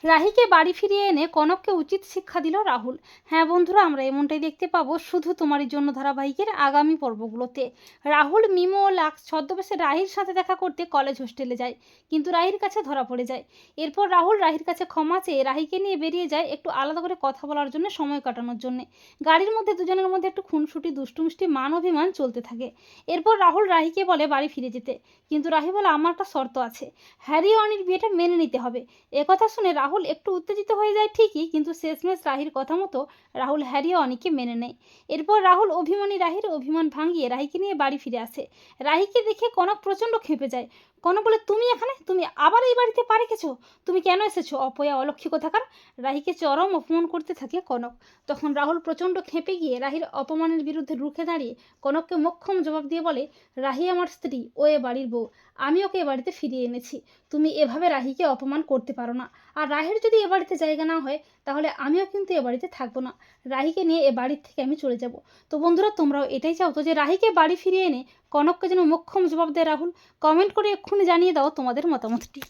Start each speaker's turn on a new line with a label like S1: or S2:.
S1: রাহিকে বাড়ি ফিরিয়ে এনে কনককে উচিত শিক্ষা দিল রাহুল। হ্যাঁ বন্ধুরা, আমরা এমনটাই দেখতে পাবো শুধু তোমারই জন্য ধারাবাহিকের আগামী পর্বগুলোতে। রাহুল মিমো ও লাক্স ছদ্মবেশে রাহির সাথে দেখা করতে কলেজ হোস্টেলে যায়, কিন্তু রাহির কাছে ধরা পড়ে যায়। এরপর রাহুল রাহির কাছে ক্ষমা চেয়ে রাহিকে নিয়ে বেরিয়ে যায় একটু আলাদা করে কথা বলার জন্য, সময় কাটানোর জন্য। গাড়ির মধ্যে দুজনের মধ্যে একটু খুনসুটি দুষ্টুমিষ্টি মান অভিমান চলতে থাকে। এরপর রাহুল রাহিকে বলে বাড়ি ফিরে যেতে, কিন্তু রাহি বলে আমার একটা শর্ত আছে, হ্যারি ও অনির বিয়েটা মেনে নিতে হবে। একথা শুনে রাহুল একটু উত্তেজিত হয়ে যায় ঠিকই, কিন্তু শেষমেশ রাহির কথা মতো রাহুল হ্যারি ও অনিকে মেনে নেয়। এরপর রাহুল অভিমানী রাহির অভিমান ভাঙিয়ে রাহিকে নিয়ে বাড়ি ফিরে আসে। রাহিকে দেখে কনক প্রচণ্ড ক্ষেপে যায়। কনক বলে, তুমি এখানে, তুমি আবার এই বাড়িতে পা রেখেছো, তুমি কেন এসেছো অপয়া অলক্ষী কোথাকার। রাহিকে চরম অপমান করতে থাকে কনক। তখন রাহুল প্রচণ্ড ক্ষেপে গিয়ে রাহির অপমানের বিরুদ্ধে রুখে দাঁড়িয়ে কনককে মোক্ষম জবাব দিয়ে বলে, রাহি আমার স্ত্রী, ও এ বাড়ির বউ, আমি ওকে এ বাড়িতে ফিরিয়ে এনেছি। তুমি এভাবে রাহিকে অপমান করতে পারো না। আর রাহির যদি এ বাড়িতে জায়গা না হয়, তাহলে আমিও কিন্তু এ বাড়িতে থাকবো না। রাহিকে নিয়ে এ বাড়ির থেকে আমি চলে যাব। তো বন্ধুরা, তোমরাও এটাই চাও তো যে রাহিকে বাড়ি ফিরিয়ে এনে কনককে যেন মোক্ষম জবাব দেয় রাহুল? কমেন্ট করে এক্ষুনি জানিয়ে দাও তোমাদের মতামতটি।